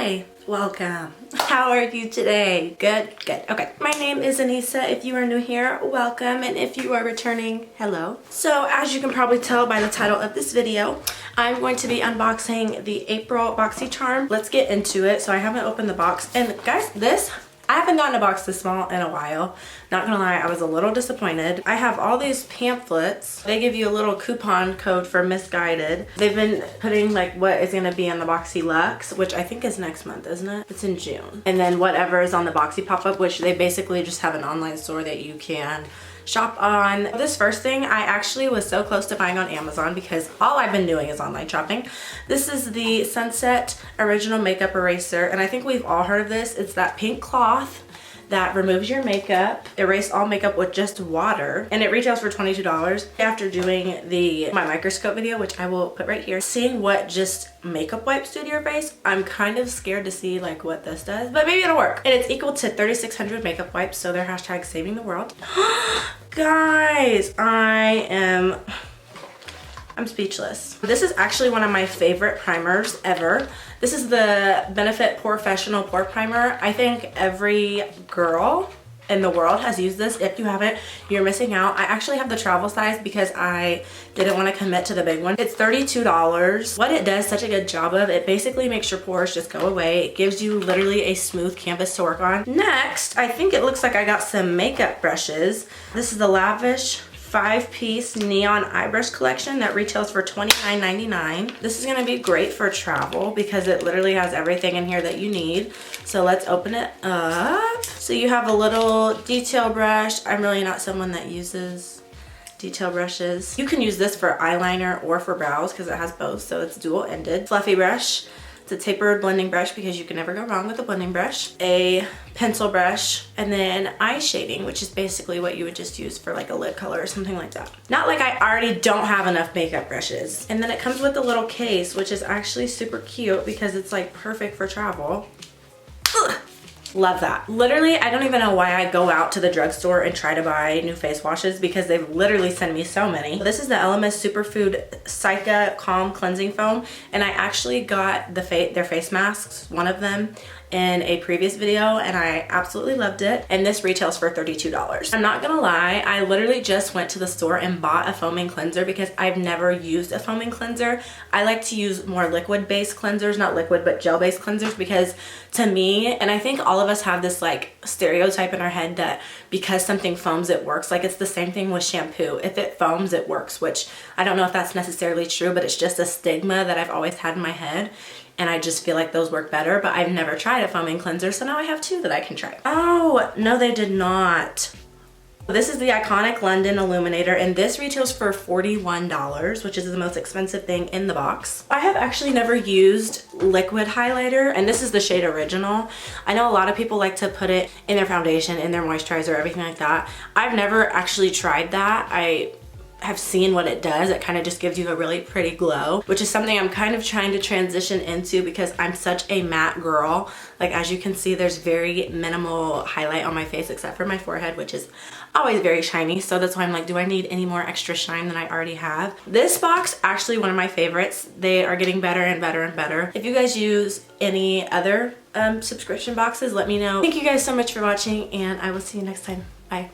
Hi, welcome. How are you today? Good, good. Okay, my name is Anissa. If you are new here, welcome, and if you are returning, hello. So as you can probably tell by the title of this video, I'm going to be unboxing the April Boxycharm. Let's get into it. So I haven't opened the box, and guys, I haven't gotten a box this small in a while. Not gonna lie, I was a little disappointed. I have all these pamphlets. They give you a little coupon code for misguided. They've been putting like what is gonna be in the Boxy Luxe, which I think is next month, isn't it? It's in June. And then whatever is on the Boxy pop-up, which they basically just have an online store that you can shop on. This first thing I actually was so close to buying on Amazon because all I've been doing is online shopping. This is the Sunset Original Makeup Eraser, and I think we've all heard of this. It's that pink cloth that removes your makeup, erase all makeup with just water, and it retails for $22. After doing my microscope video, which I will put right here, seeing what just makeup wipes do to your face, I'm kind of scared to see like what this does, but maybe it'll work. And it's equal to 3,600 makeup wipes, so they're hashtag saving the world. Guys, I'm speechless. This is actually one of my favorite primers ever. This is the Benefit Professional Pore Primer. I think every girl in the world has used this. If you haven't, you're missing out. I actually have the travel size because I didn't want to commit to the big one. It's $32. What it does such a good job of, it basically makes your pores just go away. It gives you literally a smooth canvas to work on. Next, I think it looks like I got some makeup brushes. This is the Lavish 5-piece neon eye brush collection that retails for $29.99. This is gonna be great for travel because it literally has everything in here that you need. So let's open it up. So you have a little detail brush. I'm really not someone that uses detail brushes. You can use this for eyeliner or for brows because it has both, so it's dual-ended. Fluffy brush. It's a tapered blending brush because you can never go wrong with a blending brush. A pencil brush, and then eye shading, which is basically what you would just use for like a lip color or something like that. Not like I already don't have enough makeup brushes. And then it comes with a little case, which is actually super cute because it's like perfect for travel. Ugh. Love that. Literally, I don't even know why I go out to the drugstore and try to buy new face washes because they've literally sent me so many. This is the LMS Superfood Cica Calm Cleansing Foam, and I actually got their face masks, one of them, in a previous video, and I absolutely loved it. And this retails for $32. I'm not gonna lie, I literally just went to the store and bought a foaming cleanser because I've never used a foaming cleanser. I like to use more liquid-based cleansers, not liquid, but gel-based cleansers, because to me, and I think all of us have this like stereotype in our head that because something foams, it works. Like it's the same thing with shampoo. If it foams, it works, which I don't know if that's necessarily true, but it's just a stigma that I've always had in my head. And I just feel like those work better, but I've never tried a foaming cleanser, so now I have two that I can try. Oh, no, they did not. This is the iconic London Illuminator, and this retails for $41, which is the most expensive thing in the box. I have actually never used liquid highlighter, and this is the shade Original. I know a lot of people like to put it in their foundation, in their moisturizer, everything like that. I've never actually tried that. I have seen what it does. It kind of just gives you a really pretty glow, which is something I'm kind of trying to transition into because I'm such a matte girl. Like as you can see, there's very minimal highlight on my face except for my forehead, which is always very shiny. So that's why I'm like, do I need any more extra shine than I already have? This box, actually one of my favorites. They are getting better and better and better. If you guys use any other subscription boxes, let me know. Thank you guys so much for watching, and I will see you next time. Bye.